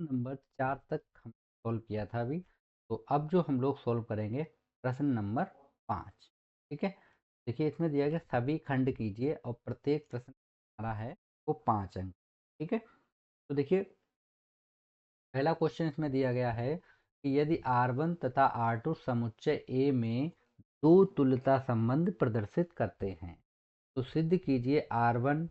Number 4 तक हम solve किया था अभी। तो अब जो हम लोग सॉल्व करेंगे प्रश्न नंबर 5। ठीक है, देखिए इसमें दिया गया सभी खंड कीजिए और प्रत्येक प्रश्न हमारा है वो 5 अंक। ठीक है, तो देखिए पहला क्वेश्चन इसमें दिया गया है कि यदि R1 तथा R2 समुच्चय A में दो तुल्यता संबंध प्रदर्शित करते हैं तो सिद्ध कीजिए R1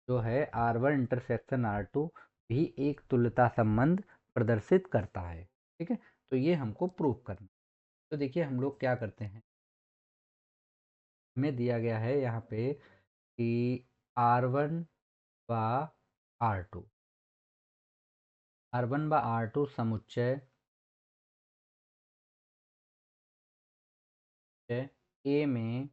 जो है R1 इंटरसेक्शन R2 भी एक तुल्यता संबंध प्रदर्शित करता है। ठीक है, तो ये हमको प्रूव करना। तो देखिए हम लोग क्या करते हैं, हमें दिया गया है यहाँ पे कि R1 व R2 R1 व R2 समुच्चय A में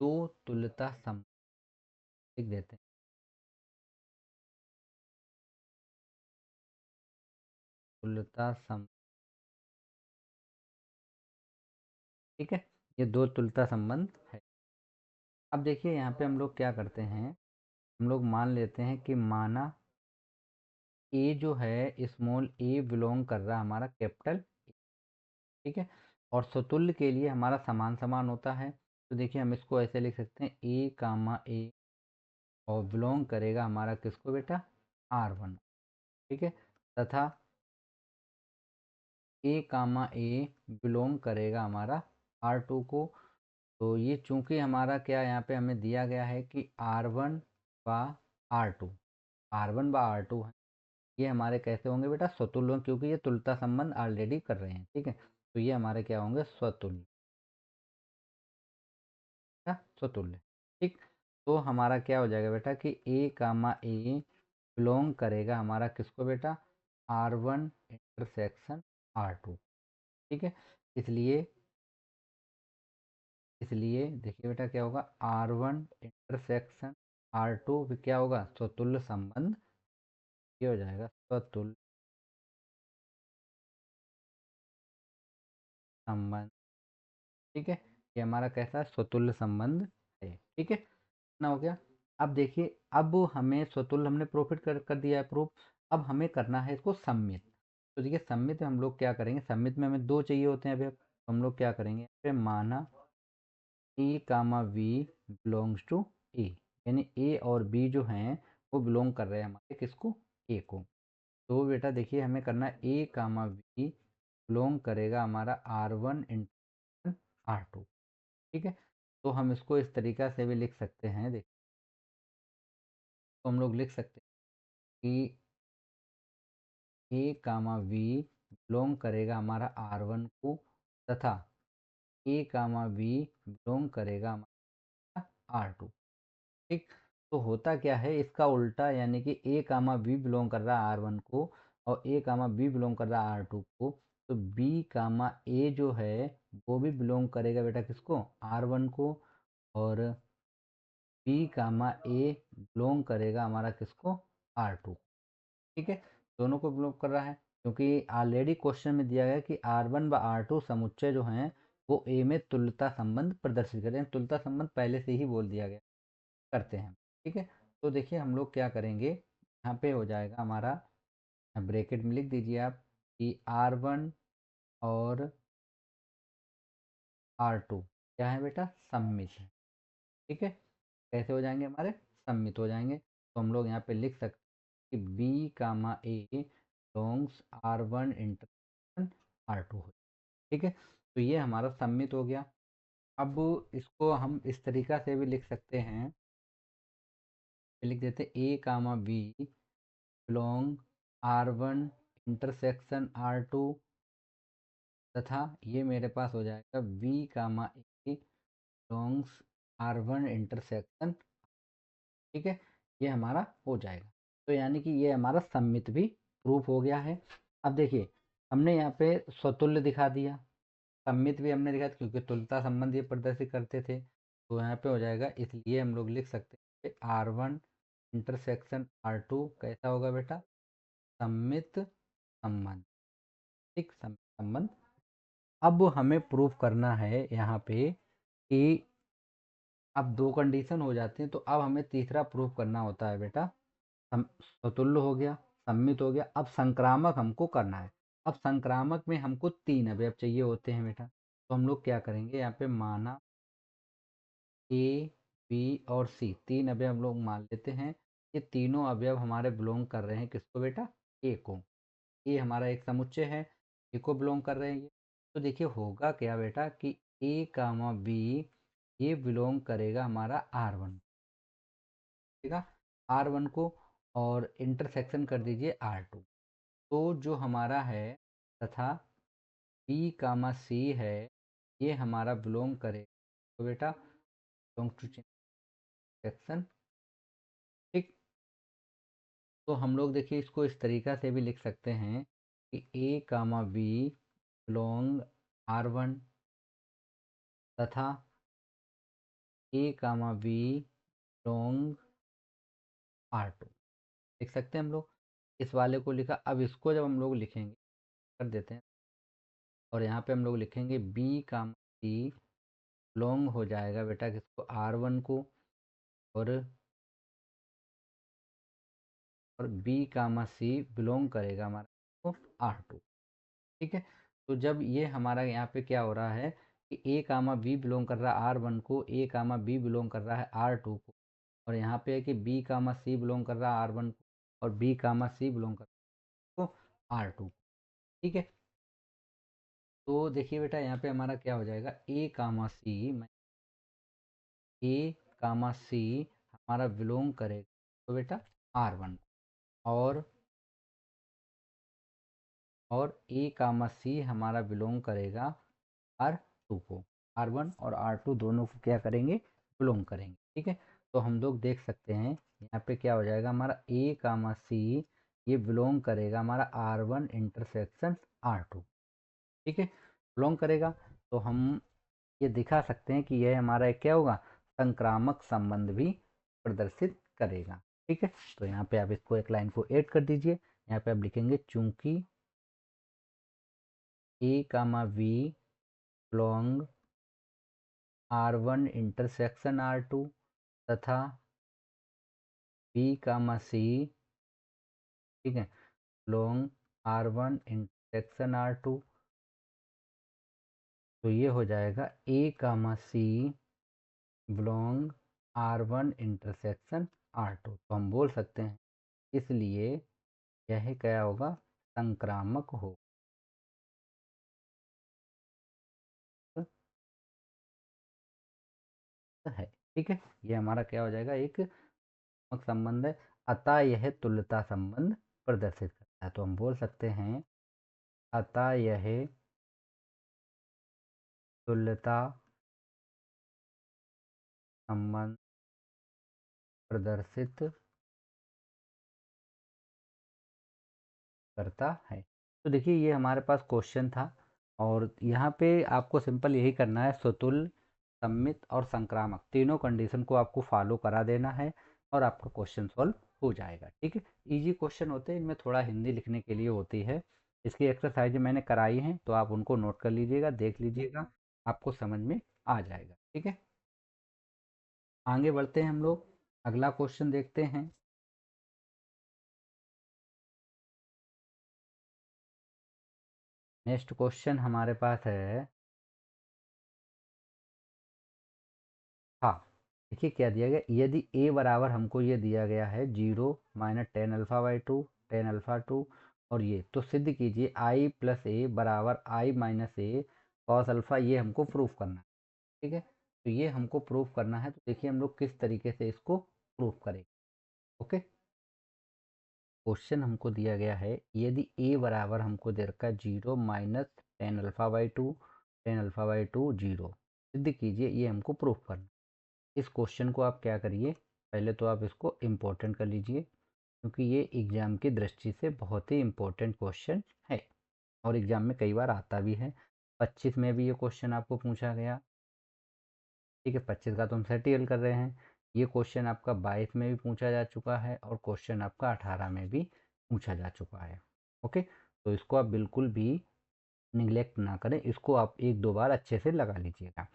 दो तुल्यता संबंध लिख देते हैं। तुल्यता संबंध, ठीक है, ये दो तुल्यता संबंध है। अब देखिए यहाँ पे हम लोग क्या करते हैं, हम लोग मान लेते हैं कि माना ए जो है स्मॉल ए बिलोंग कर रहा है हमारा कैपिटल ए। ठीक है, और स्वतुल्य के लिए हमारा समान समान होता है। तो देखिए हम इसको ऐसे लिख सकते हैं ए कामा ए और बिलोंग करेगा हमारा किसको बेटा, R1। ठीक है, तथा ए कामा ए बिलोंग करेगा हमारा R2 को। तो ये चूंकि हमारा क्या यहाँ पे हमें दिया गया है कि R1 व R2 R1 व R2 है, ये हमारे कैसे होंगे बेटा, स्वतुल्य होंगे, क्योंकि ये तुल्यता संबंध ऑलरेडी कर रहे हैं। ठीक है, तो ये हमारे क्या होंगे, स्वतुल्य। क्या, स्वतुल्य। ठीक, तो हमारा क्या हो जाएगा बेटा कि ए कामा ए बिलोंग करेगा हमारा किसको बेटा, R1 इंटरसेक्शन R2। ठीक है, इसलिए इसलिए देखिए बेटा क्या होगा, R1 इंटरसेक्शन R2 भी क्या होगा, स्वतुल्य संबंध। ये हो जाएगा स्वतुल्य संबंध। ठीक है, ये हमारा कैसा है, स्वतुल्य संबंध है। ठीक है, इतना हो गया। अब देखिए, अब हमें स्वतुल्य हमने प्रॉफिट कर दिया है प्रूफ। अब हमें करना है इसको सम्मित। तो देखिए सम्मित में हम लोग क्या करेंगे, सम्मित में हमें दो चाहिए होते हैं अभी। तो हम लोग क्या करेंगे, फिर माना ए कामा वी बिलोंग्स टू ए, यानी ए और बी जो हैं वो बिलोंग कर रहे हैं हमारे किसको, ए को। तो बेटा देखिए हमें करना है ए कामा वी बिलोंग करेगा हमारा R1 इंटू R2। ठीक है, तो हम इसको इस तरीका से भी लिख सकते हैं। देखिए तो हम लोग लिख सकते हैं कि ए कामा वी बिलोंग करेगा हमारा R1 को, तथा ए कामा वी बिलोंग करेगा हमारा R2। ठीक, तो होता क्या है इसका उल्टा, यानी कि ए कामा बी बिलोंग कर रहा है R1 को और ए कामा बी बिलोंग कर रहा है R2 को। तो बी कामा ए जो है वो भी बिलोंग करेगा बेटा किसको, R1 को, और बी कामा ए बिलोंग करेगा हमारा किसको, R2। ठीक है, दोनों को बिलोंग कर रहा है, क्योंकि ऑलरेडी क्वेश्चन में दिया गया है कि R1 व R2 समुच्चय जो हैं वो ए में तुल्यता संबंध प्रदर्शित करें। तुल्यता संबंध पहले से ही बोल दिया गया, करते हैं। ठीक है, तो देखिए हम लोग क्या करेंगे, यहाँ पे हो जाएगा हमारा, ब्रैकेट में लिख दीजिए आप कि R1 और R2 क्या है बेटा, सम्मित है। ठीक है, कैसे हो जाएंगे हमारे, सम्मित हो जाएंगे। तो हम लोग यहाँ पे लिख सकते हैं कि B comma A belongs R1 intersection R2 हो। ठीक है, तो ये हमारा सम्मित हो गया। अब इसको हम इस तरीका से भी लिख सकते हैं, लिख देते A comma B belong R1 intersection R2, तथा ये मेरे पास हो जाएगा V comma A belongs R1 intersection. ठीक है, ये हमारा हो जाएगा। तो यानी कि ये हमारा सम्मित भी प्रूफ हो गया है। अब देखिए हमने यहाँ पे स्वतुल्य दिखा दिया, सम्मित भी हमने दिखा, क्योंकि तुल्यता संबंध ये प्रदर्शित करते थे। तो यहाँ पे हो जाएगा, इसलिए हम लोग लिख सकते हैं R1 इंटरसेक्शन R2 कैसा होगा बेटा, सम्मित संबंध। ठीक, सम्मित संबंध। अब हमें प्रूफ करना है यहाँ पे कि अब 2 कंडीशन हो जाती हैं, तो अब हमें तीसरा प्रूफ करना होता है बेटा। स्वतुल्य हो गया, सममित हो गया, अब संक्रामक हमको करना है। अब संक्रामक में हमको 3 अवयव चाहिए होते हैं बेटा। तो हम लोग क्या करेंगे, यहाँ पे माना ए, बी और सी 3 अवयव हम लोग मान लेते हैं। ये तीनों अवयव हमारे बिलोंग कर रहे हैं किसको बेटा, ए को। ए हमारा एक समुच्चय है, ए को बिलोंग कर रहे हैं ये। तो देखिए होगा क्या बेटा कि ए कामा बी ये बिलोंग करेगा हमारा आर वन, ठीक है, आर वन को, और इंटरसेक्शन कर दीजिए आर टू। तो जो हमारा है तथा बी कामा सी है ये हमारा बिलोंग करे, तो बेटा बिलोंग टू सेक्शन, ठीक। तो हम लोग देखिए इसको इस तरीका से भी लिख सकते हैं कि ए comma B belong R one तथा ए comma B belong are to, लिख सकते हैं हम लोग। इस वाले को लिखा, अब इसको जब हम लोग लिखेंगे कर देते हैं, और यहाँ पे हम लोग लिखेंगे बी कामा सी बिलोंग हो जाएगा बेटा किसको, आर वन को, और बी कामा सी बिलोंग करेगा हमारा को आर टू, ठीक है। तो जब ये हमारा यहाँ पे क्या हो रहा है कि ए कामा बी बिलोंग कर रहा है आर वन को, ए कामा बी बिलोंग कर रहा है आर टू को, और यहाँ पे है कि बी कामा सी बिलोंग कर रहा है आर वन को, और बी कामा सी बिलोंग कर रहा है को आर टू, ठीक है। तो देखिए बेटा यहाँ पे हमारा क्या हो जाएगा, ए कामा सी में ए कामा सी हमारा बिलोंग करेगा तो बेटा आर वन, और ए कामा सी हमारा बिलोंग करेगा आर टू को। आर वन और आर टू दोनों को क्या करेंगे, बिलोंग करेंगे, ठीक है। तो हम लोग देख सकते हैं यहाँ पे क्या हो जाएगा, हमारा ए कामा सी ये बिलोंग करेगा हमारा R one intersection R two, ठीक है, बिलोंग करेगा। तो हम ये दिखा सकते हैं कि यह हमारा एक क्या होगा, संक्रामक संबंध भी प्रदर्शित करेगा, ठीक है। तो यहाँ पे आप इसको एक लाइन को ऐड कर दीजिए। यहाँ पे आप लिखेंगे चूंकि A comma B belong R one intersection R two तथा बी कामा सी, ठीक है, belong R one intersection R two, तो ये हो जाएगा A comma C belong R one intersection R two. तो हम बोल सकते हैं इसलिए यह क्या होगा, संक्रामक हो है, ठीक है। ये हमारा क्या हो जाएगा, एक संबंध है, अतः यह तुल्यता संबंध प्रदर्शित करता है। तो हम बोल सकते हैं अतः यह तुल्यता संबंध प्रदर्शित करता है। तो देखिए ये हमारे पास क्वेश्चन था, और यहाँ पे आपको सिंपल यही करना है, स्वतुल्य, सममित और संक्रामक तीनों कंडीशन को आपको फॉलो करा देना है, और आपका क्वेश्चन सॉल्व हो जाएगा, ठीक है। इजी क्वेश्चन होते हैं, इनमें थोड़ा हिंदी लिखने के लिए होती है। इसकी एक्सरसाइज मैंने कराई है, तो आप उनको नोट कर लीजिएगा, देख लीजिएगा, आपको समझ में आ जाएगा, ठीक है। आगे बढ़ते हैं हम लोग, अगला क्वेश्चन देखते हैं। नेक्स्ट क्वेश्चन हमारे पास है, हाँ, देखिए क्या दिया गया, यदि ए बराबर हमको ये दिया गया है 0 minus ten alpha by to, tan alpha two, और ये तो सिद्ध कीजिए आई प्लस ए बराबर आई माइनस ए कॉस अल्फ़ा, ये हमको प्रूफ करना है, ठीक है। तो ये हमको प्रूफ करना है, तो देखिए हम लोग किस तरीके से इसको प्रूफ करेंगे, ओके। क्वेश्चन हमको दिया गया है, यदि ए बराबर हमको दे रखा है 0 minus ten alpha by to, ten alpha by to 0, सिद्ध कीजिए, ये हमको प्रूफ करना है। इस क्वेश्चन को आप क्या करिए, पहले तो आप इसको इम्पोर्टेंट कर लीजिए, क्योंकि ये एग्ज़ाम की दृष्टि से बहुत ही इम्पोर्टेंट क्वेश्चन है, और एग्ज़ाम में कई बार आता भी है। 25 में भी ये क्वेश्चन आपको पूछा गया, ठीक है, 25 का तो हम सेट ही हल कर रहे हैं। ये क्वेश्चन आपका 22 में भी पूछा जा चुका है, और क्वेश्चन आपका 18 में भी पूछा जा चुका है, ओके। तो इसको आप बिल्कुल भी निगलेक्ट ना करें, इसको आप एक दो बार अच्छे से लगा लीजिएगा।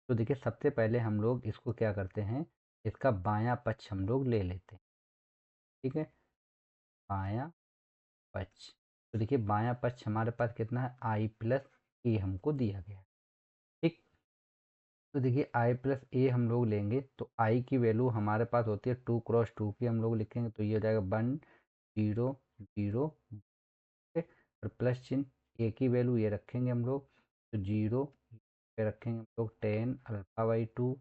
तो देखिए सबसे पहले हम लोग इसको क्या करते हैं, इसका बायां पक्ष हम लोग ले लेते हैं। ठीक है, बायां पक्ष। तो देखिए बायां पक्ष हमारे पास कितना है, आई प्लस ए हमको दिया गया है। ठीक, तो देखिए आई प्लस ए हम लोग लेंगे तो आई की वैल्यू हमारे पास होती है 2 × 2 की, हम लोग लिखेंगे तो ये हो जाएगा 1 0 0। ठीक है, और प्लस चिन्ह, ए की वैल्यू ये रखेंगे हम लोग तो 0 पे रखेंगे हम लोग 10 α/2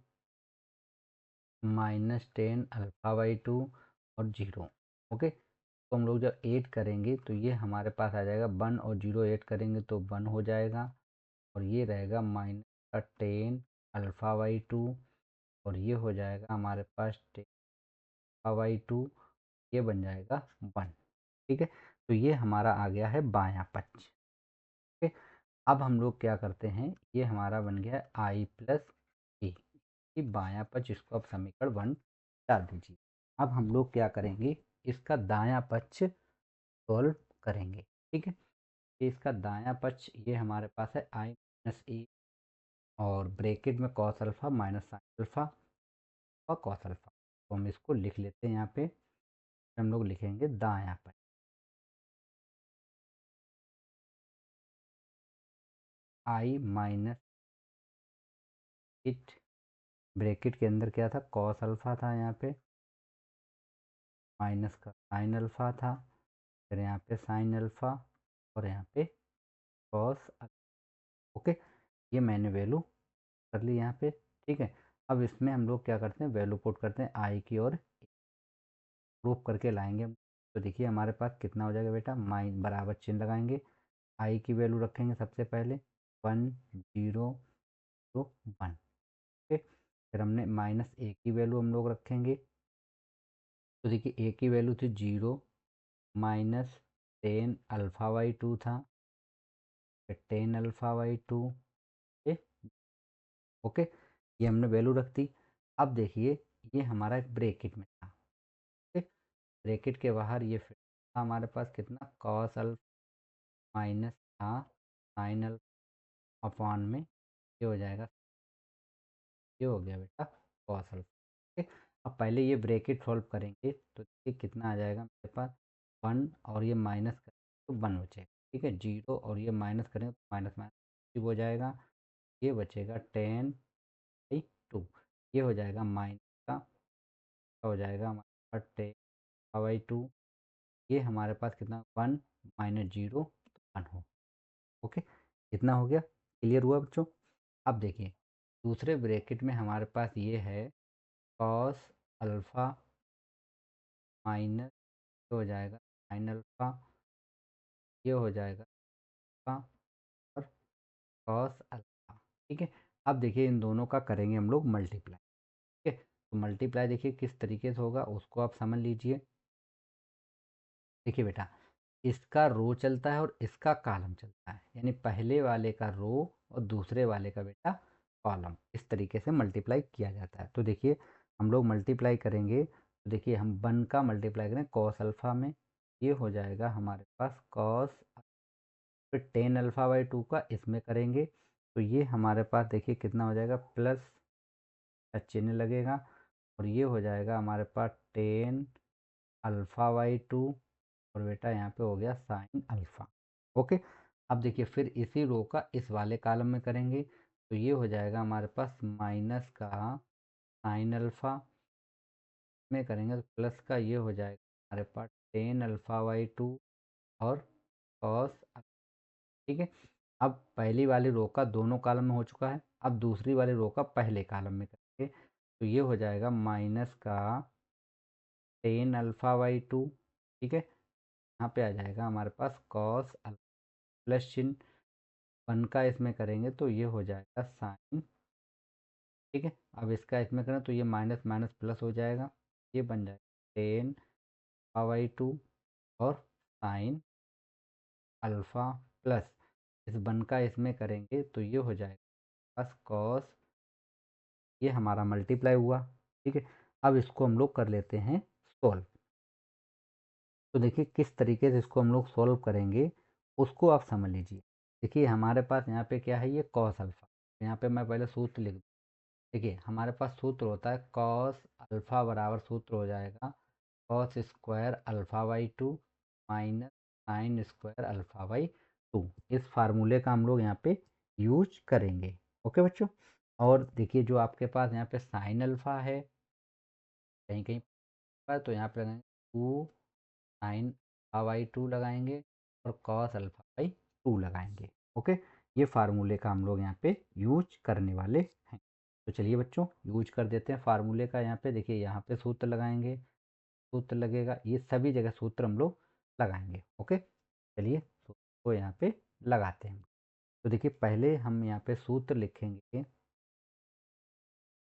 -10 α/2 और 0। ओके, तो हम लोग जब ऐड करेंगे तो ये हमारे पास आ जाएगा 1 और 0 ऐड करेंगे तो 1 हो जाएगा, और ये रहेगा -10 α/2 और ये हो जाएगा हमारे पास 10 α/2, ये बन जाएगा 1। ठीक है, तो ये हमारा आ गया है बायां पक्ष। ठीक है, अब हम लोग क्या करते हैं, ये हमारा बन गया आई प्लस ए, कि बायां पक्ष, इसको अब समीकरण 1 डाल दीजिए। अब हम लोग क्या करेंगे, इसका दायां पक्ष सॉल्व करेंगे। ठीक है, ये इसका दायां पक्ष ये हमारे पास है आई माइनस ए, और ब्रैकेट में cos alpha minus sine alpha और कॉस अल्फा। तो हम इसको लिख लेते हैं यहाँ पे, हम लोग लिखेंगे दायां पक्ष आई माइनस इट, ब्रैकेट के अंदर क्या था, कॉस अल्फा था यहाँ पे, माइनस का साइन अल्फा था, फिर यहाँ पे साइन अल्फा और यहाँ पे कॉस। ओके, ये मैंने वैल्यू कर ली यहाँ पे। ठीक है, अब इसमें हम लोग क्या करते हैं, वैल्यू पुट करते हैं आई की, और प्रूफ करके लाएंगे हम। तो देखिए हमारे पास कितना हो जाएगा बेटा, माइन बराबर चिन्ह लगाएंगे, आई की वैल्यू रखेंगे सबसे पहले 1 0 2 1। ठीक, फिर हमने माइनस ए की वैल्यू हम लोग रखेंगे, तो देखिए ए की वैल्यू थी 0 -10 α/2 था, फिर 10 α/2। ओके, ये हमने वैल्यू रख दी। अब देखिए ये हमारा एक ब्रैकेट में था। ठीक, ब्रैकेट के बाहर ये फिर था हमारे पास कितना, कॉस अल्फा माइनस था साइन अल्फा अपॉन में, ये हो जाएगा, ये हो गया बेटा कॉस अल्फा। ठीक, अब पहले ये ब्रैकेट सॉल्व करेंगे तो देखिए कितना आ जाएगा मेरे पास, 1 और ये माइनस करेंगे तो 1 बचेगा। ठीक है, 0 और ये माइनस करेंगे तो माइनस माइनस हो जाएगा, ये बचेगा 10/2, ये हो जाएगा माइनस का, हो जाएगा हमारे पास 10/2, ये हमारे पास कितना 1 -0 तो 1 हो। ओके, इतना हो गया, क्लियर हुआ बच्चों। अब देखिए दूसरे ब्रैकेट में हमारे पास ये है कॉस अल्फा माइनस, हो जाएगा साइन अल्फा, ये हो जाएगा अल्फा और कॉस अल्फा। ठीक है, अब देखिए इन दोनों का करेंगे हम लोग मल्टीप्लाई। ठीक है, तो मल्टीप्लाई देखिए किस तरीके से होगा उसको आप समझ लीजिए। देखिए बेटा, इसका रो चलता है और इसका कॉलम चलता है, यानी पहले वाले का रो और दूसरे वाले का बेटा कॉलम, इस तरीके से मल्टीप्लाई किया जाता है। तो देखिए हम लोग मल्टीप्लाई करेंगे, तो देखिए हम 1 का मल्टीप्लाई करें कॉस अल्फा में, ये हो जाएगा हमारे पास कॉस, फिर 10 α/2 का इसमें करेंगे तो ये हमारे पास देखिए कितना हो जाएगा, प्लस का चिन्ह लगेगा, और ये हो जाएगा हमारे पास 10 α/2, और बेटा यहाँ पे हो गया साइन अल्फा। ओके, अब देखिए फिर इसी रो का इस वाले कॉलम में करेंगे तो ये हो जाएगा हमारे पास माइनस का साइन अल्फा में करेंगे तो प्लस का, ये हो जाएगा हमारे पास 10 α/2 और कॉस। ठीक है, अब पहली वाली रो का दोनों कॉलम में हो चुका है, अब दूसरी वाली रो का पहले कॉलम में करेंगे तो ये हो जाएगा माइनस का 10 α/2। ठीक है, यहाँ पे आ जाएगा हमारे पास कॉस प्लस चिन्ह, 1 का इसमें करेंगे तो ये हो जाएगा साइन। ठीक है, अब इसका इसमें करें तो ये माइनस माइनस प्लस हो जाएगा, ये बन जाएगा 10 α/2 और साइन अल्फा प्लस, इस 1 का इसमें करेंगे तो ये हो जाएगा बस कॉस, ये हमारा मल्टीप्लाई हुआ। ठीक है, अब इसको हम लोग कर लेते हैं सॉल्व। तो देखिए किस तरीके से इसको हम लोग सॉल्व करेंगे उसको आप समझ लीजिए। देखिए हमारे पास यहाँ पे क्या है, ये कॉस अल्फा, यहाँ पे मैं पहले सूत्र लिख दूँ, देखिए हमारे पास सूत्र होता है कॉस अल्फ़ा बराबर सूत्र हो जाएगा cos square alpha by to minus sine square alpha by to. इस फार्मूले का हम लोग यहाँ पे यूज करेंगे। ओके बच्चों। और देखिए जो आपके पास यहाँ पे साइन अल्फ़ा है कहीं कहीं पर, तो यहाँ पे लगाएंगे two sine alpha by two लगाएंगे और कॉस अल्फ़ा बाई टू लगाएंगे। ओके। ये फार्मूले का हम लोग यहाँ पे यूज करने वाले हैं। तो चलिए बच्चों यूज कर देते हैं फार्मूले का। यहाँ पे देखिए यहाँ पे सूत्र लगाएंगे, सूत्र लगेगा, ये सभी जगह सूत्र हम लोग लगाएंगे। ओके। चलिए सूत्र को यहाँ पे लगाते हैं। तो देखिए पहले हम यहाँ पे सूत्र लिखेंगे।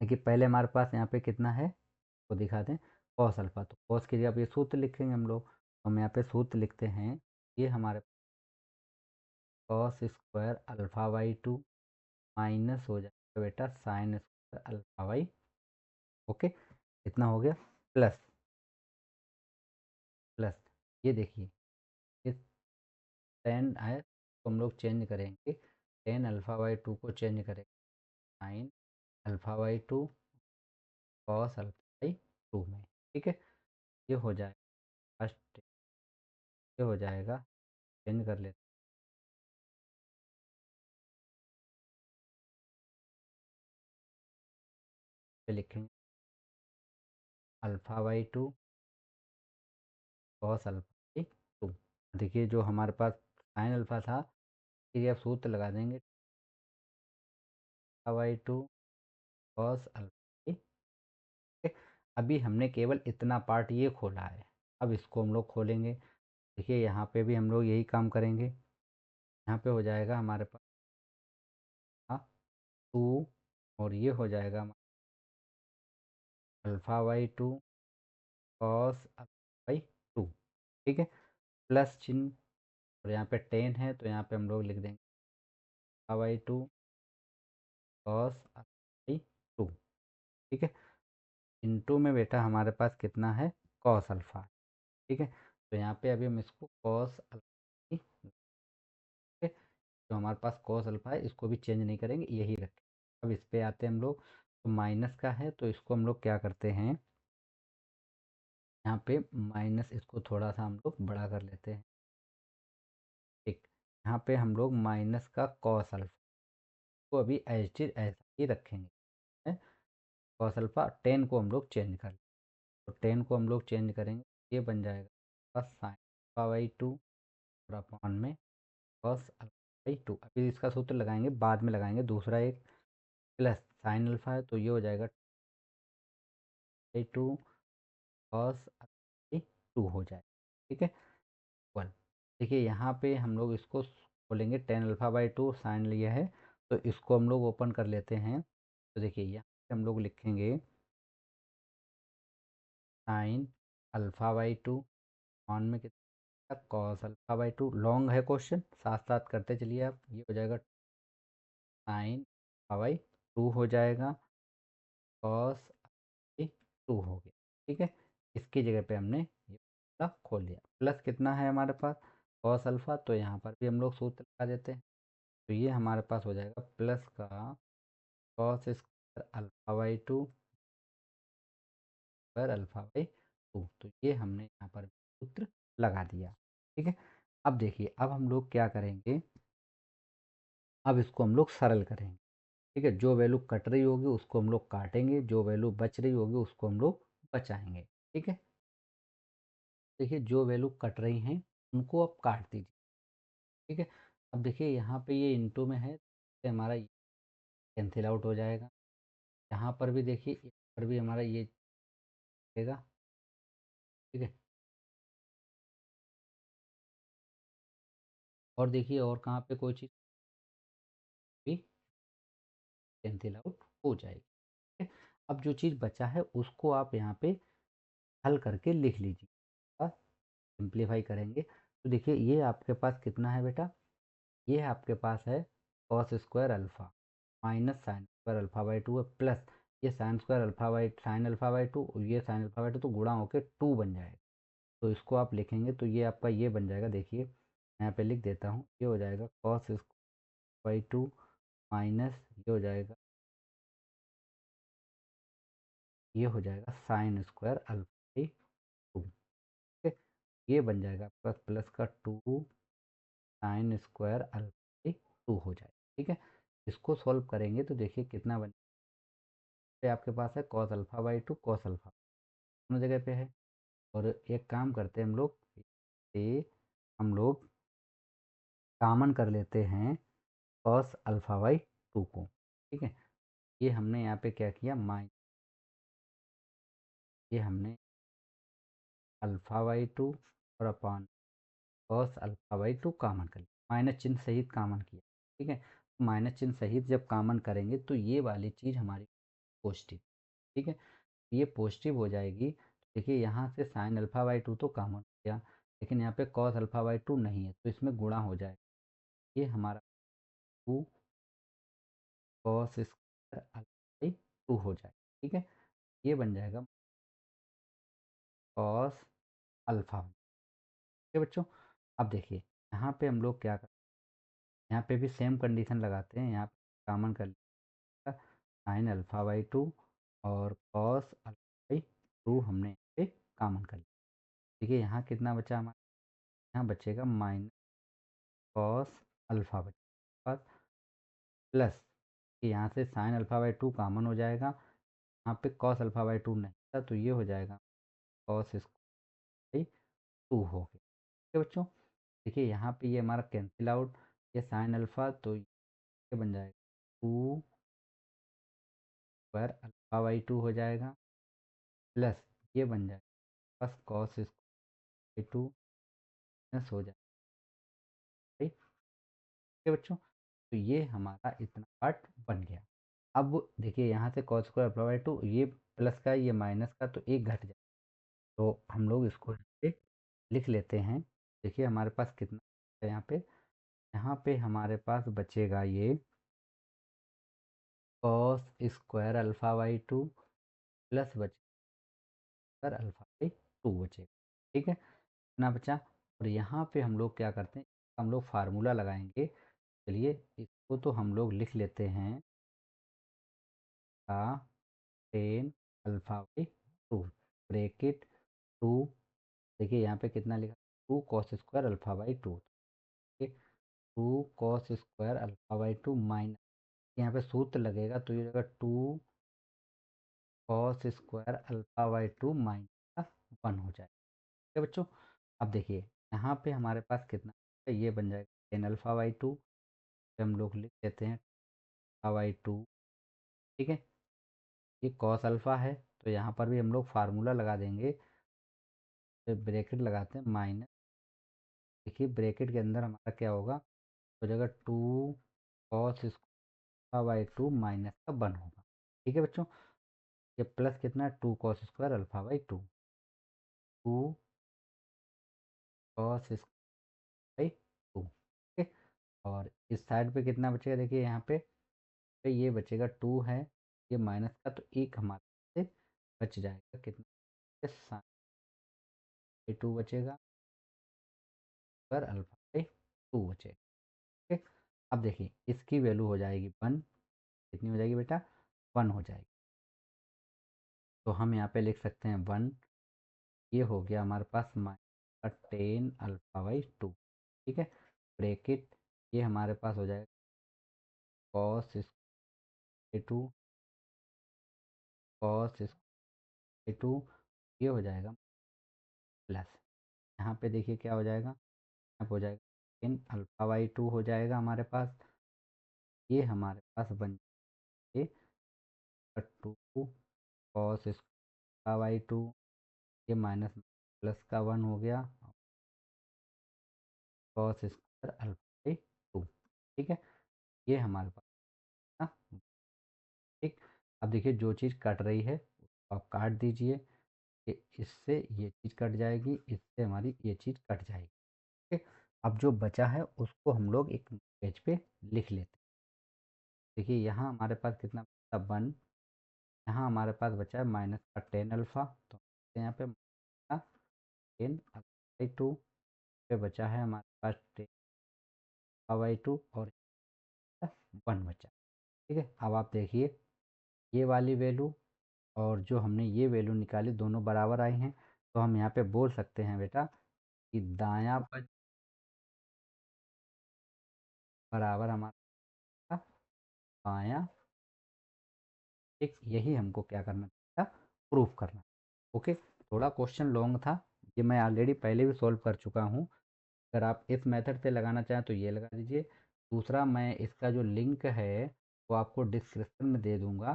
देखिए पहले हमारे पास यहाँ पे कितना है वो दिखा दें, कॉस अल्फ़ा। तो कॉस के लिए अब ये सूत्र लिखेंगे हम लोग। तो हम यहाँ पे सूत्र लिखते हैं, ये हमारे cos square alpha by to minus हो जाएगा बेटा sine square alpha by, okay, इतना हो गया, प्लस प्लस ये देखिए ये टेन है तो हम लोग चेंज करेंगे, टेन अल्फ़ा बाई टू को चेंज करेंगे sign alpha by to cos alpha by to में। ठीक है। ये हो जाएगा फर्स्ट, ये हो जाएगा, चेंज कर लेते हैं, लिखेंगे alpha by to cos alpha by to. देखिए जो हमारे पास साइन अल्फ़ा था, ये अब सूत्र लगा देंगे alpha by to cos alpha by. अभी हमने केवल इतना पार्ट ये खोला है, अब इसको हम लोग खोलेंगे। देखिए यहाँ पे भी हम लोग यही काम करेंगे। यहाँ पे हो जाएगा हमारे पास टू और ये हो जाएगा alpha by to cos alpha by to. ठीक है। प्लस चिन्ह, और यहाँ पे टेन है तो यहाँ पे हम लोग लिख देंगे alpha by to cos alpha by to. ठीक है। इनटू में बेटा हमारे पास कितना है, कॉस अल्फ़ा। ठीक है। तो यहाँ पे अभी हम इसको कॉस अल्फ़ा, ठीक है, जो हमारे पास कॉस अल्फ़ा है इसको भी चेंज नहीं करेंगे, यही रखें। अब इस पे आते हैं हम लोग, तो माइनस का है तो इसको हम लोग क्या करते हैं, यहाँ पे माइनस इसको थोड़ा सा हम लोग बड़ा कर लेते हैं। ठीक। यहाँ पे हम लोग माइनस का कॉस अल्फ़ा को अभी एज इट ऐसा ही रखेंगे। कॉस अल्फ़ा टेन को हम लोग चेंज कर लेंगे, तो टेन को हम लोग चेंज करेंगे, ये बन जाएगा बस साइन अल्फ़ा बाई टू और अपॉन में कॉस अल्फ़ा बाई टू। अभी इसका सूत्र लगाएंगे, बाद में लगाएंगे दूसरा एक, प्लस साइन अल्फ़ा है तो ये हो जाएगा by two cos alpha by to हो जाएगा। ठीक है। वन। देखिए यहाँ पे हम लोग इसको खोलेंगे, tan alpha by two sine लिया है तो इसको हम लोग ओपन कर लेते हैं। तो देखिए यहाँ पे हम लोग लिखेंगे sign alpha by to on में कितना cos alpha by to. Long है क्वेश्चन, साथ साथ करते चलिए आप। ये हो जाएगा साइन अल्फ़ा बाई टू हो जाएगा, कॉस बाई टू हो गया। ठीक है। इसकी जगह पे हमने ये वाला खोल लिया, प्लस कितना है हमारे पास कॉस अल्फ़ा, तो यहाँ पर भी हम लोग सूत्र लगा देते हैं। तो ये हमारे पास हो जाएगा प्लस का cos square alpha by to square alpha by to. तो ये हमने यहाँ पर सूत्र लगा दिया। ठीक है। अब देखिए अब हम लोग क्या करेंगे, अब इसको हम लोग सरल करेंगे। ठीक है। जो वैल्यू कट रही होगी उसको हम लोग काटेंगे, जो वैल्यू बच रही होगी उसको हम लोग बचाएंगे। ठीक है। देखिए जो वैल्यू कट रही हैं उनको आप काट दीजिए। ठीक है। अब देखिए यहाँ पे ये इंटू में है तो हमारा कैंसिल आउट हो जाएगा। यहाँ पर भी देखिए यहाँ पर भी हमारा ये रहेगा। ठीक है। और देखिए और कहाँ पे कोई चीज़ भी कैंसिल आउट हो जाएगी। ठीक है। अब जो चीज़ बचा है उसको आप यहाँ पे हल करके लिख लीजिए, सिंप्लीफाई करेंगे। तो देखिए ये आपके पास कितना है बेटा, ये आपके पास है cos square alpha minus sine square alpha by to है, प्लस ये sine square alpha by sine alpha by to और ये साइन अल्फ़ा बाई टू तो गुणा होकर टू बन जाएगा। तो इसको आप लिखेंगे तो ये आपका ये बन जाएगा। देखिए यहाँ पे लिख देता हूँ, ये हो जाएगा cos square by two minus ये हो जाएगा ये हो जाएगा साइन स्क्वायर अल्फा बाई 2। ठीक है, ये बन जाएगा आपका प्लस का 2 साइन स्क्वायर अल्फा बाई 2 हो जाएगा। ठीक है, इसको सॉल्व करेंगे तो देखिए कितना बन, पे आपके पास है cos alpha by 2 cos alpha दोनों जगह पे है। और एक काम करते हैं हम लोग, ये हम लोग कॉमन कर लेते हैं कॉस अल्फा बाई 2 को। ठीक है, ये हमने यहाँ पे क्या किया, माइनस, ये हमने अल्फा बाई 2 और upon cos alpha by 2 common कर लिया, माइनस चिन्ह सहित कॉमन किया। ठीक है, माइनस चिन्ह सहित जब कॉमन करेंगे तो ये वाली चीज़ हमारी पॉजिटिव। ठीक है, ये पॉजिटिव हो जाएगी। देखिए यहाँ से साइन अल्फा बाई 2 तो कॉमन हो गया, लेकिन यहाँ पे कॉस अल्फा बाई 2 नहीं है तो इसमें गुणा हो जाएगा। ये हमारा 2 कॉस स्क्वायर अल्फा बाई 2 हो जाएगा। ठीक है, ये बन जाएगा कॉस अल्फा। ठीक है बच्चों, अब देखिए यहाँ पे हम लोग क्या करते हैं, यहाँ पे भी सेम कंडीशन लगाते हैं। यहाँ पे कॉमन कर लिया साइन अल्फा बाई 2 और कॉस अल्फा बाई 2 हमने यहाँ पे कॉमन कर लिया। देखिए यहाँ कितना बचा हमारा, यहाँ बचेगा माइनस कॉस अल्फा बचेगा प्लस, यहाँ से साइन अल्फा बाई 2 कॉमन हो जाएगा, यहाँ पे कॉस अल्फा बाई 2 नहीं था तो ये हो जाएगा कॉस स्क्वायर 2 हो गया। ठीक है बच्चों, देखिए यहाँ पे ये हमारा कैंसिल आउट, ये साइन अल्फा तो ये बन जाएगा 2 स्क्वायर अल्फा बाई 2 हो जाएगा प्लस ये बन जाएगा बस कॉस स्क्वायर 2 माइनस हो जाएगा। ठीक है बच्चों, तो ये हमारा इतना पार्ट बन गया। अब देखिए यहाँ से कॉस स्क्वायर अल्फा बाई 2, ये प्लस का ये माइनस का तो एक घट जाए, तो हम लोग इसको यहाँ पे लिख लेते हैं। देखिए हमारे पास कितना है यहाँ पे हमारे पास बचेगा ये cos square alpha by 2 plus बचेगा अल्फा बाई 2 बचेगा। ठीक है, इतना बचा। और यहाँ पे हम लोग क्या करते हैं, हम लोग फार्मूला लगाएंगे। चलिए इसको तो हम लोग लिख लेते हैं का टेन अल्फा बाई 2 ब्रैकेट 2, देखिए यहाँ पे कितना लिखा, 2 कॉस स्क्वायर अल्फा बाई 2। ठीक है, 2 cos square alpha by 2 minus, यहाँ पे सूत्र लगेगा तो ये लगेगा 2 cos square alpha by 2 minus 1 हो जाएगा। ठीक है बच्चों, अब देखिए यहाँ पे हमारे पास कितना है, ये बन जाएगा टेन अल्फा बाई 2, हम लोग लिख देते हैं अल्फा बाई 2। ठीक है, ये कॉस अल्फा है तो यहाँ पर भी हम लोग फार्मूला लगा देंगे, तो ब्रैकेट लगाते हैं माइनस, देखिए ब्रैकेट के अंदर हमारा क्या होगा, हो जाएगा 2 कॉस स्क्वायर बाई 2 माइनस का 1 होगा। ठीक है बच्चों, ये प्लस कितना है, 2 cos square alpha by 2, 2 cos square by 2। ठीक है, और इस साइड पे कितना बचेगा, देखिए यहाँ पे ये बचेगा 2 है, ये माइनस का तो एक हमारे से बच जाएगा, कितना साइन बाई 2 बचेगा पर अल्फा बाई 2 बचेगा। ठीक है, अब देखिए इसकी वैल्यू हो जाएगी 1, कितनी हो जाएगी बेटा, 1 हो जाएगी। तो हम यहाँ पे लिख सकते हैं 1, ये हो गया हमारे पास माइनस 10 अल्फा बाई 2। ठीक है, ब्रैकेट ये हमारे पास हो जाएगा कॉस स्क्वायर 2 कॉस स्क्वायर 2, ये हो जाएगा प्लस, यहाँ पे देखिए क्या हो जाएगा, यहाँ पे हो जाएगा 10 अल्फा बाई 2 हो जाएगा हमारे पास, ये हमारे पास बन जाए 2 कॉस स्क्वायर बाई 2, ये माइनस प्लस का 1 हो गया कॉस स्क्वायर अल्फा बाई 2। ठीक है, ये हमारे पास ना। ठीक, अब देखिए जो चीज़ कट रही है उसको आप काट दीजिए, इससे ये चीज़ कट जाएगी, इससे हमारी ये चीज़ कट जाएगी। ठीक है, अब जो बचा है उसको हम लोग एक पेज पे लिख लेते हैं। देखिए यहाँ हमारे पास कितना बचा, 1, यहाँ हमारे पास बचा है माइनस का 10 अल्फ़ा, तो यहाँ पे टेन अल्फ़ा बाई 2 पे बचा है हमारे पास 10 अल्फ़ा बाई 2 और 1 बचा। ठीक है, अब आप देखिए ये वाली वैल्यू और जो हमने ये वैल्यू निकाली दोनों बराबर आई हैं, तो हम यहाँ पे बोल सकते हैं बेटा कि दायां पक्ष बराबर हमारा बायां। ठीक, यही हमको क्या करना था, प्रूफ करना। ओके, थोड़ा क्वेश्चन लॉन्ग था, ये मैं ऑलरेडी पहले भी सॉल्व कर चुका हूँ। अगर आप इस मेथड से लगाना चाहें तो ये लगा दीजिए। दूसरा, मैं इसका जो लिंक है वो आपको डिस्क्रिप्शन में दे दूंगा।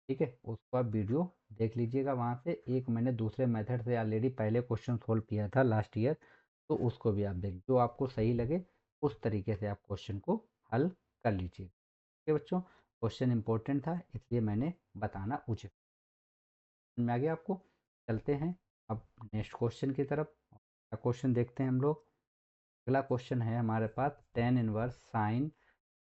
ठीक है, उसको आप वीडियो देख लीजिएगा वहाँ से। एक मैंने दूसरे मेथड से ऑलरेडी पहले क्वेश्चन सोल्व किया था लास्ट ईयर, तो उसको भी आप देख, जो आपको सही लगे उस तरीके से आप क्वेश्चन को हल कर लीजिए। ठीक है बच्चों, क्वेश्चन इंपॉर्टेंट था इसलिए मैंने बताना उचित में आ गया आपको। चलते हैं अब नेक्स्ट क्वेश्चन की तरफ। क्वेश्चन देखते हैं हम लोग। अगला क्वेश्चन है हमारे पास टेन इनवर्स साइन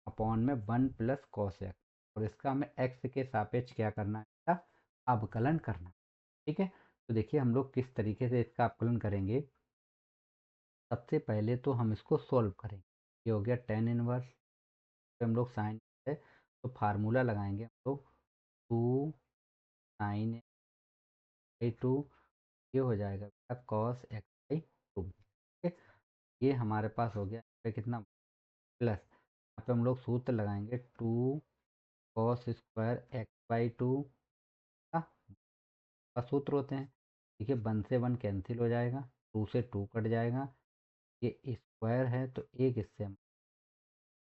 अपॉन में 1 + cos x, और इसका हमें x के सापेक्ष क्या करना है, इसका अवकलन करना है। ठीक है, तो देखिए हम लोग किस तरीके से इसका अवकलन करेंगे। सबसे पहले तो हम इसको सॉल्व करेंगे। ये हो गया टेन इनवर्स, तो हम लोग साइन है तो फार्मूला लगाएंगे हम लोग 2 sin x/2, ये हो जाएगा बेटा cos x/2। ठीक है, ये हमारे पास हो गया। यहाँ पे कितना प्लस, यहाँ पे हम लोग सूत्र लगाएंगे 2 cos² x/2 का सूत्र होते हैं। देखिए 1 से 1 कैंसिल हो जाएगा, 2 से 2 कट जाएगा, ये स्क्वायर है तो एक इससे हम।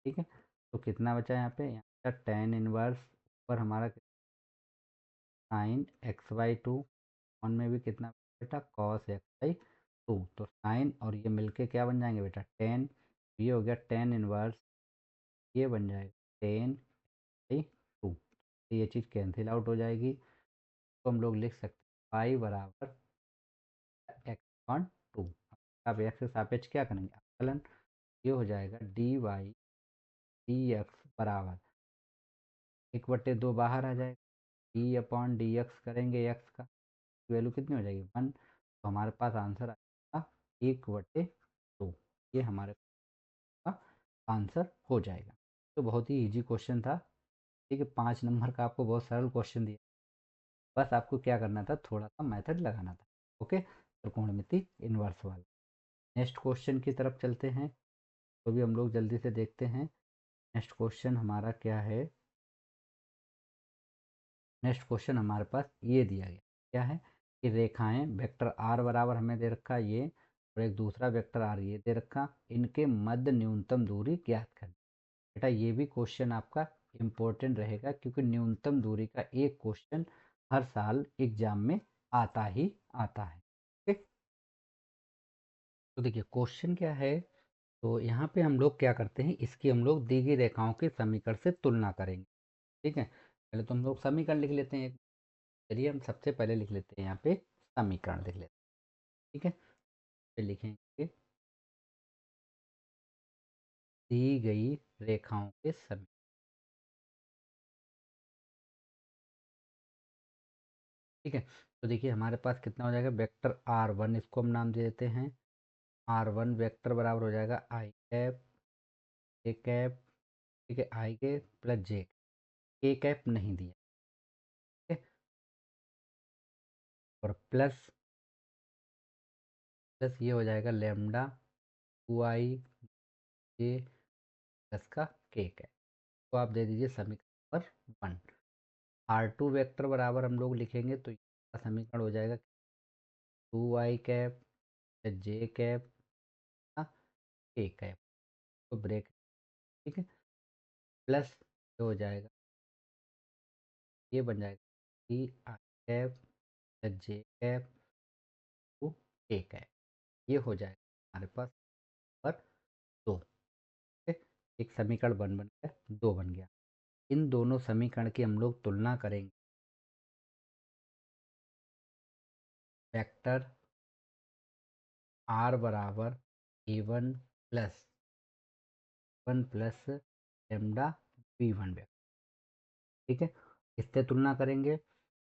ठीक है, तो कितना बचा यहाँ पे, यहाँ का टेन इनवर्स ऊपर हमारा साइन x/2, ऑन में भी कितना बेटा cos x/2, तो साइन और ये मिलके क्या बन जाएंगे बेटा टेन। ये हो गया टेन इनवर्स, ये बन जाएगा टेन/2, तो ये चीज़ कैंसिल आउट हो जाएगी। तो हम लोग लिख सकते हैं पाई बराबर x/2। अब x के सापेक्ष क्या करेंगे अवकलन, ये हो जाएगा dy/dx बराबर 1/2 बाहर आ जाएगा, d/dx करेंगे x का वैल्यू कितनी हो जाएगी 1, तो हमारे पास आंसर आ जाएगा 1/2। ये हमारे पास आंसर हो जाएगा। तो बहुत ही इजी क्वेश्चन था। ठीक है, 5 नंबर का आपको बहुत सरल क्वेश्चन दिया, बस आपको क्या करना था, थोड़ा सा मेथड लगाना था। ओके, त्रिकोणमिति इनवर्स वाला। नेक्स्ट क्वेश्चन की तरफ चलते हैं, तो भी हम लोग जल्दी से देखते हैं। नेक्स्ट क्वेश्चन हमारा क्या है। नेक्स्ट क्वेश्चन हमारे पास ये दिया गया, क्या है कि रेखाएं वेक्टर आर बराबर हमें दे रखा ये, और एक दूसरा वेक्टर आर ये दे रखा, इनके मध्य न्यूनतम दूरी ज्ञात करनी। बेटा ये भी क्वेश्चन आपका इम्पोर्टेंट रहेगा, क्योंकि न्यूनतम दूरी का एक क्वेश्चन हर साल एग्जाम में आता ही आता है। ठीक, तो देखिए क्वेश्चन क्या है। तो यहाँ पे हम लोग क्या करते हैं, इसकी हम लोग दी गई रेखाओं के समीकरण से तुलना करेंगे। ठीक है, पहले तो हम लोग समीकरण लिख लेते हैं। चलिए हम सबसे पहले लिख लेते हैं यहाँ पे समीकरण लिख लेते हैं। ठीक है, फिर लिखेंगे दी गई रेखाओं के समीकरण। ठीक है, तो देखिए हमारे पास कितना हो जाएगा, वेक्टर r1, इसको हम नाम दे देते हैं r1 वेक्टर बराबर हो जाएगा आई कैप ए कैप। ठीक है, आई के प्लस जे, के कैप नहीं दिया। ठीक है, और प्लस प्लस ये हो जाएगा लेमडा 2i जे प्लस का के कैप, तो आप दे दीजिए समीकरण नंबर 1। r2 वेक्टर बराबर हम लोग लिखेंगे तो इसका समीकरण हो जाएगा 2i cap J cap K cap, तो ब्रेक। ठीक है, प्लस ये हो जाएगा, ये बन जाएगा D I cap J cap two K cap, ये हो जाएगा हमारे पास पर 2। ठीक है, एक समीकरण बन गया, 2 बन गया। इन दोनों समीकरण की हम लोग तुलना करेंगे। वेक्टर आर बराबर a1 plus 1 plus lambda b1 vector. ठीक है, इससे तुलना करेंगे,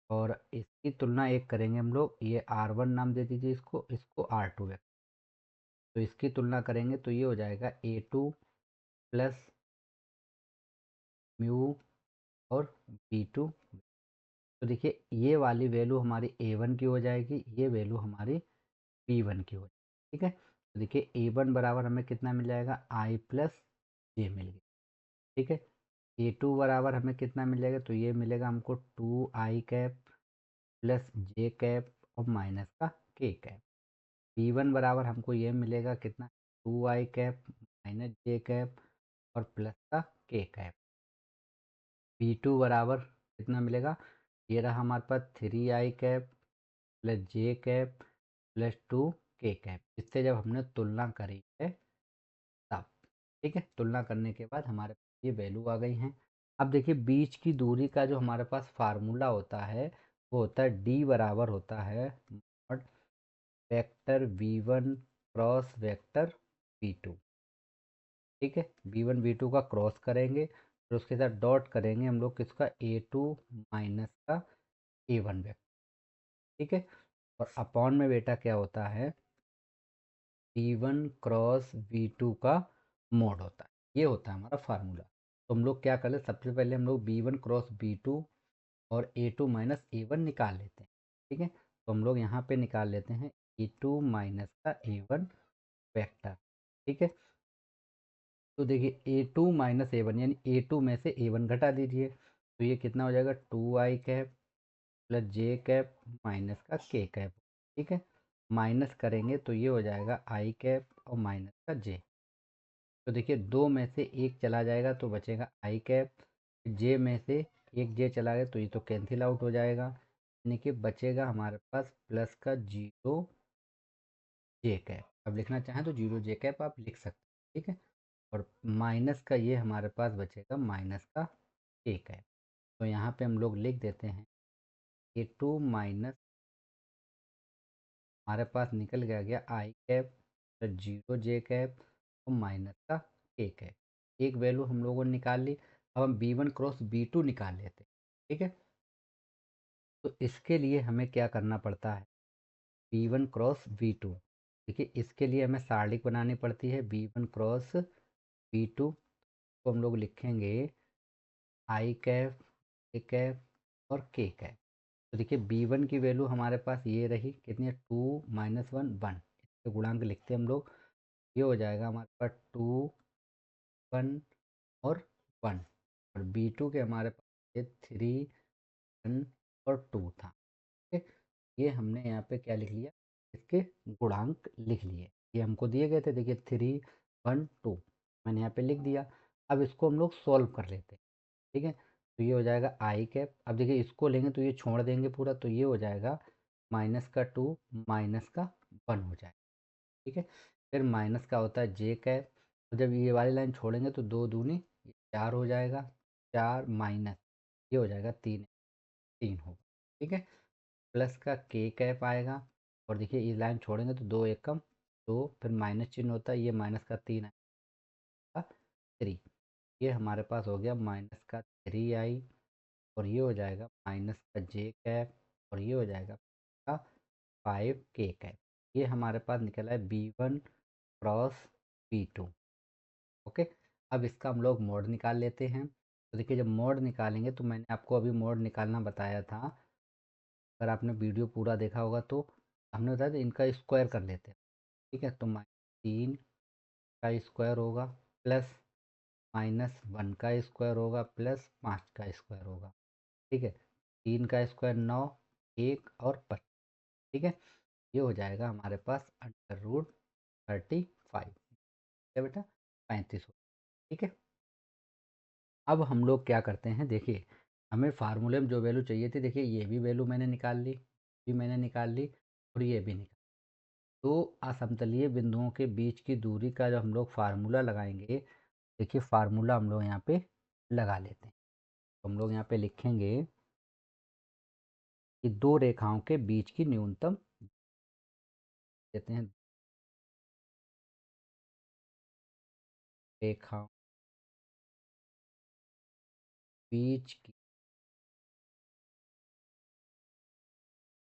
और इसकी तुलना एक करेंगे हम लोग, ये r1 नाम दे दीजिए इसको, इसको r2 वेक्टर। तो इसकी तुलना करेंगे तो ये हो जाएगा a2 प्लस म्यू और b2। तो देखिए ये वाली वैल्यू हमारी A1 की हो जाएगी, ये वैल्यू हमारी B1 की हो जाएगी। ठीक है, तो देखिए A1 बराबर हमें कितना मिल जाएगा, I प्लस जे मिल गया। ठीक है, A2 बराबर हमें कितना मिल जाएगा, तो ये मिलेगा हमको 2I कैप प्लस जे कैप और माइनस का के कैप। B1 बराबर हमको ये मिलेगा कितना, 2I कैप माइनस जे कैप और प्लस का के कैप। B2 बराबर कितना मिलेगा, ये रहा हमारे पास 3I कैप प्लस जे कैप प्लस 2 के कैप। इससे जब हमने तुलना करी है तब, ठीक है, तुलना करने के बाद हमारे पास ये वैल्यू आ गई हैं। अब देखिए बीच की दूरी का जो हमारे पास फार्मूला होता है वो होता है D बराबर होता है mod vector V1 cross vector V2। ठीक है, V1 V2 का क्रॉस करेंगे फिर उसके साथ डॉट करेंगे हम लोग किसका, A2 माइनस का A1 वेक्टर। ठीक है, और अपॉन में बेटा क्या होता है, V1 क्रॉस V2 का मोड होता है। ये होता है हमारा फार्मूला। तो हम लोग क्या कर ले, सबसे पहले हम लोग V1 क्रॉस V2 और A2 माइनस A1 निकाल लेते हैं। ठीक है, तो हम लोग यहाँ पे निकाल लेते हैं A2 माइनस का A1 वेक्टर। ठीक है, तो देखिए A2 माइनस A1 यानी A2 में से A1 घटा दीजिए, तो ये कितना हो जाएगा, 2I कैप प्लस जे कैप माइनस का के कैप। ठीक है, माइनस करेंगे तो ये हो जाएगा I कैप और माइनस का जे। तो देखिए दो में से एक चला जाएगा तो बचेगा I कैप, जे में से एक जे चला गया तो ये तो कैंसिल आउट हो जाएगा, यानी कि बचेगा हमारे पास प्लस का 0 जे कैप। अब लिखना चाहें तो 0 जे कैप आप लिख सकते हैं। ठीक है, और माइनस का ये हमारे पास बचेगा माइनस का के कैप। तो यहाँ पे हम लोग लिख देते हैं A2 माइनस, हमारे पास निकल गया I cap plus 0 J cap और माइनस का के कैप। एक वैल्यू हम लोगों ने निकाल ली। अब हम B1 क्रॉस B2 निकाल लेते हैं। ठीक है, तो इसके लिए हमें क्या करना पड़ता है, B1 क्रॉस B2। देखिए इसके लिए हमें सारणिक बनानी पड़ती है B1 क्रॉस B2। तो हम लोग लिखेंगे I कैप के कैप और के कैप। तो देखिए B1 की वैल्यू हमारे पास ये रही कितनी है, 2 माइनस 1 इसके गुणांक लिखते हैं हम लोग, ये हो जाएगा हमारे पास 2 1 और 1। और B2 के हमारे पास ये 3 1 और 2 था। ठीक है, ये हमने यहाँ पे क्या लिख लिया, इसके गुणांक लिख लिए, ये हमको दिए गए थे। देखिए 3 1 2 मैंने यहाँ पे लिख दिया। अब इसको हम लोग सॉल्व कर लेते हैं। ठीक है, तो ये हो जाएगा I कैप। अब देखिए इसको लेंगे तो ये छोड़ देंगे पूरा, तो ये हो जाएगा माइनस का 2 माइनस का 1 हो जाएगा। ठीक है, फिर माइनस का होता है जे कैप। तो जब ये वाली लाइन छोड़ेंगे तो 2 दूनी 4 हो जाएगा, 4 माइनस ये हो जाएगा 3 3 होगा। ठीक है, प्लस का के कैप आएगा। और देखिए ये लाइन छोड़ेंगे तो 2 एकम 2, फिर माइनस चिन्ह होता है, ये माइनस का 3 आएगा 3। ये हमारे पास हो गया माइनस का 3I और ये हो जाएगा माइनस का जे कैप और ये हो जाएगा का 5 के कैप। ये हमारे पास निकला है B1 क्रॉस B2। ओके, अब इसका हम लोग मोड निकाल लेते हैं। तो देखिए जब मोड निकालेंगे तो मैंने आपको अभी मोड निकालना बताया था, अगर आपने वीडियो पूरा देखा होगा तो हमने बताया था इनका स्क्वायर कर लेते हैं। ठीक है, तो -3 का स्क्वायर होगा प्लस -1 का स्क्वायर होगा प्लस 5 का स्क्वायर होगा। ठीक है, 3 का स्क्वायर 9, 1 और 25। ठीक है, ये हो जाएगा हमारे पास √35 है बेटा, 35 हो। ठीक है, अब हम लोग क्या करते हैं, देखिए हमें फार्मूले में जो वैल्यू चाहिए थी, देखिए ये भी वैल्यू मैंने निकाल ली, ये मैंने निकाल ली और ये भी निकाल। तो असमतलीय बिंदुओं के बीच की दूरी का जो हम लोग फार्मूला लगाएंगे, देखिए फार्मूला हम लोग यहाँ पे लगा लेते हैं। तो हम लोग यहाँ पे लिखेंगे कि दो रेखाओं के बीच की न्यूनतम देते हैं, रेखाओं बीच की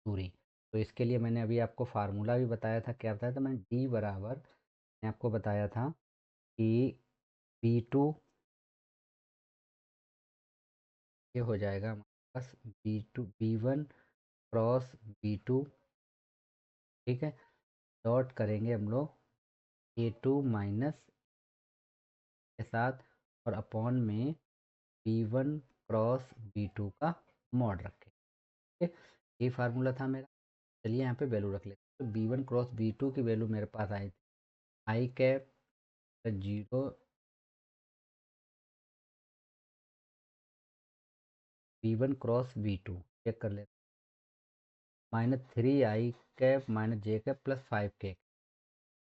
दूरी। तो इसके लिए मैंने अभी आपको फार्मूला भी बताया था, क्या बताया था मैंने, D बराबर मैंने आपको बताया था कि B2 ये हो जाएगा प्लस B1 क्रॉस B2, ठीक है, डॉट करेंगे हम लोग A2 माइनस के साथ और अपॉन में B1 क्रॉस B2 का मॉड रखें। ठीक है, ये फार्मूला था मेरा। चलिए यहाँ पे वैल्यू रख लेते हैं। तो B1 क्रॉस B2 की वैल्यू मेरे पास आई थी आई cap 0, B1 cross B2 check कर लेते हैं, -3 i cap minus J cap plus 5k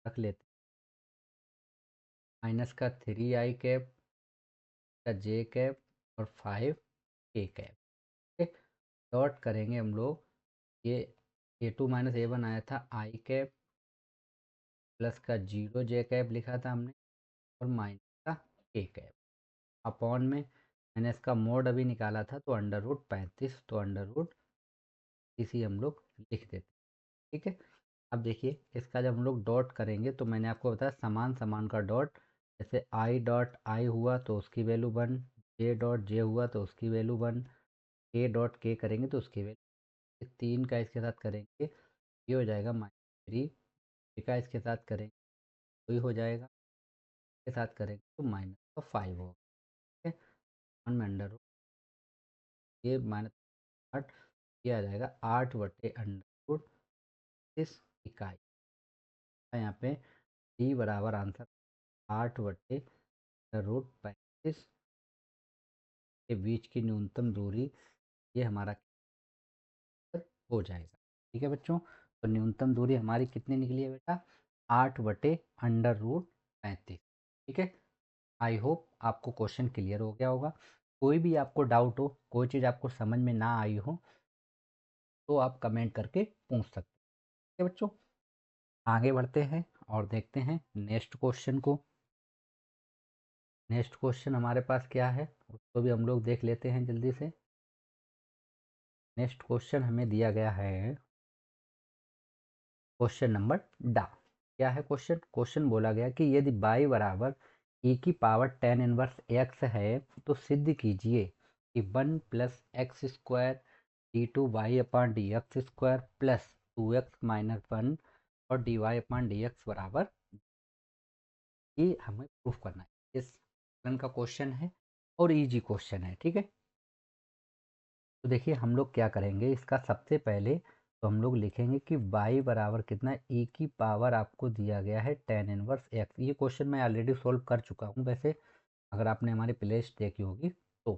रख लेते हैं, माइनस का 3 i कैप का जे कैप और 5k कैप। ठीक, डॉट करेंगे हम लोग ये A2 माइनस A1 आया था आई कैप प्लस का 0 जे कैप लिखा था हमने और माइनस का k कैप अपॉन में मैंने इसका मोड अभी निकाला था तो √35, तो √ इसी हम लोग लिख देते हैं। ठीक है, अब देखिए इसका जब हम लोग डॉट करेंगे तो मैंने आपको बताया समान समान का डॉट, जैसे आई डॉट आई हुआ तो उसकी वैल्यू 1, जे डॉट जे हुआ तो उसकी वैल्यू 1, के डॉट के करेंगे तो उसकी वैल्यू 3 का इसके साथ करेंगे ये हो जाएगा -3, का इसके साथ करेंगे वही हो जाएगा, इसके साथ करेंगे तो -5 होगा। ठीक है, 1 में ये -8, ये आ जाएगा 8/√इस इकाई। यहाँ पे डी बराबर आंसर 8/√35 के बीच की न्यूनतम दूरी, ये हमारा हो जाएगा। ठीक है बच्चों, तो न्यूनतम दूरी हमारी कितनी निकली है बेटा 8/√35। ठीक है, आई होप आपको क्वेश्चन क्लियर हो गया होगा। कोई भी आपको डाउट हो, कोई चीज़ आपको समझ में ना आई हो तो आप कमेंट करके पूछ सकते हैं। ठीक है बच्चों, आगे बढ़ते हैं और देखते हैं नेक्स्ट क्वेश्चन को। नेक्स्ट क्वेश्चन हमारे पास क्या है उसको भी हम लोग देख लेते हैं जल्दी से। नेक्स्ट क्वेश्चन हमें दिया गया है क्वेश्चन नंबर डा। क्या है क्वेश्चन? क्वेश्चन बोला गया कि यदि y बराबर e⁻tan−1x है तो सिद्ध कीजिए कि 1 + x² d2y/dx² प्लस 2x-1 और dy/dx बराबर, ये हमें प्रूफ करना है। इस तरह का क्वेश्चन है और इजी क्वेश्चन है। ठीक है, तो देखिए हम लोग क्या करेंगे, इसका सबसे पहले तो हम लोग लिखेंगे कि y बराबर कितना e की पावर आपको दिया गया है tan−1x। ये क्वेश्चन मैं ऑलरेडी सॉल्व कर चुका हूँ वैसे, अगर आपने हमारी प्लेलिस्ट देखी होगी तो।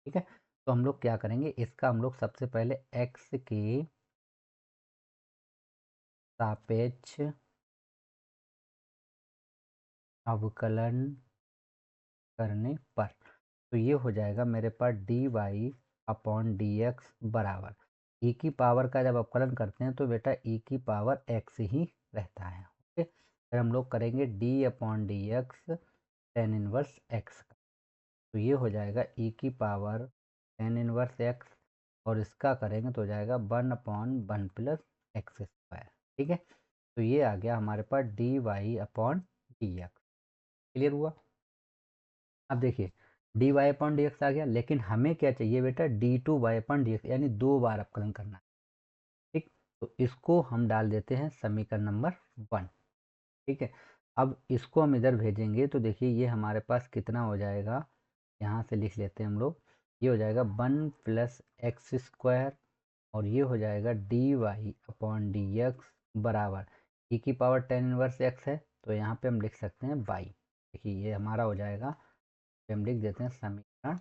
ठीक है, तो हम लोग क्या करेंगे, इसका हम लोग सबसे पहले x के सापेक्ष अवकलन करने पर तो ये हो जाएगा मेरे पास dy/dx बराबर e की पावर का जब अवकलन करते हैं तो बेटा e की पावर x ही रहता है। ओके, फिर हम लोग करेंगे d/dx tan−1x का, तो ये हो जाएगा e की पावर tan−1x और इसका करेंगे तो हो जाएगा 1/1 + x²। ठीक है, तो ये आ गया हमारे पास dy/dx। क्लियर हुआ? अब देखिए dy/dx आ गया, लेकिन हमें क्या चाहिए बेटा d2y/dx, यानी 2 बार अवकलन करना है। ठीक, तो इसको हम डाल देते हैं समीकरण नंबर 1। ठीक है, अब इसको हम इधर भेजेंगे तो देखिए ये हमारे पास कितना हो जाएगा, यहाँ से लिख लेते हैं हम लोग, ये हो जाएगा 1 + x² और ये हो जाएगा dy/dx बराबर e की पावर tan−1x है तो यहाँ पे हम लिख सकते हैं y। देखिए ये हमारा हो जाएगा, हम लिख देते हैं समीकरण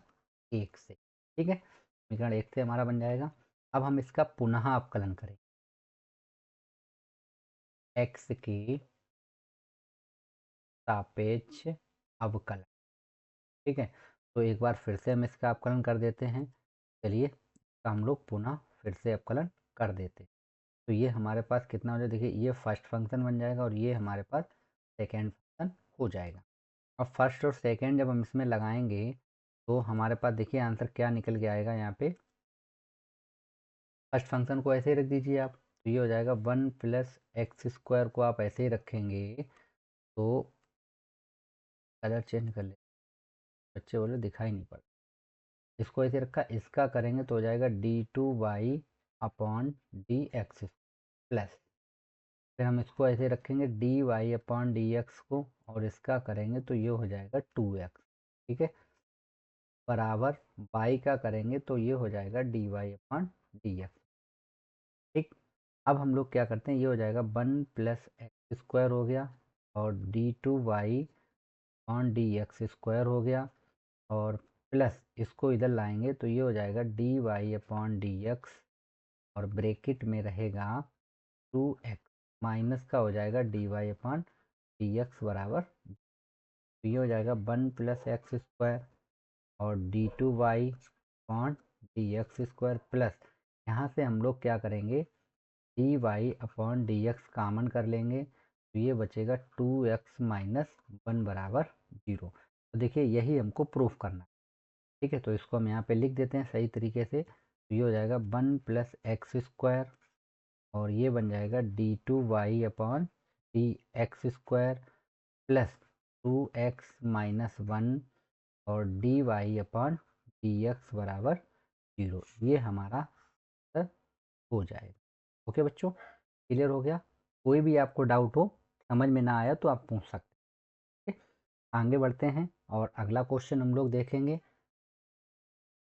1 से। ठीक है, समीकरण 1 से हमारा बन जाएगा। अब हम इसका पुनः अवकलन करें x के सापेक्ष अवकलन। ठीक है, तो एक बार फिर से हम इसका अवकलन कर देते हैं। चलिए इसका हम लोग पुनः फिर से अवकलन कर देते हैं। तो ये हमारे पास कितना हो जाएगा, देखिए ये फर्स्ट फंक्शन बन जाएगा और ये हमारे पास सेकेंड फंक्शन हो जाएगा। अब फर्स्ट और सेकेंड जब हम इसमें लगाएंगे तो हमारे पास देखिए आंसर क्या निकल के आएगा। यहाँ पे फर्स्ट फंक्शन को ऐसे ही रख दीजिए आप, तो ये हो जाएगा 1 + x² को आप ऐसे ही रखेंगे तो कलर चेंज कर ले, बच्चे बोले दिखाई नहीं पड़ता, इसको ऐसे रखा, इसका करेंगे तो हो जाएगा d2y upon D x plus, फिर हम इसको ऐसे रखेंगे dy अपॉन डी एक्स को, और इसका करेंगे तो ये हो जाएगा 2x। ठीक है, बराबर y का करेंगे तो ये हो जाएगा dy अपॉन डी एक्स। ठीक, अब हम लोग क्या करते हैं, ये हो जाएगा 1 प्लस एक्स स्क्वायर हो गया, और d2y upon D X square हो गया, और प्लस इसको इधर लाएंगे तो ये हो जाएगा dy अपॉन डी एक्स, और ब्रैकेट में रहेगा 2x, माइनस का हो जाएगा dy अपॉन डी एक्स बराबर, तो ये हो जाएगा 1 प्लस एक्स स्क्वायर और d2y upon D X square plus, यहाँ से हम लोग क्या करेंगे, dy upon D X common कर लेंगे, तो ये बचेगा 2x माइनस 1 बराबर 0। तो देखिए यही हमको प्रूफ करना है। ठीक है, तो इसको हम यहाँ पे लिख देते हैं सही तरीके से, तो ये हो जाएगा 1 प्लस एक्स स्क्वायर, और ये बन जाएगा d2y upon D X square plus 2x minus 1, और dy अपॉन डी एक्स बराबर 0। ये हमारा आंसर हो जाएगा। ओके बच्चों, क्लियर हो गया? कोई भी आपको डाउट हो, समझ में ना आया तो आप पूछ सकते हैं। आगे बढ़ते हैं और अगला क्वेश्चन हम लोग देखेंगे।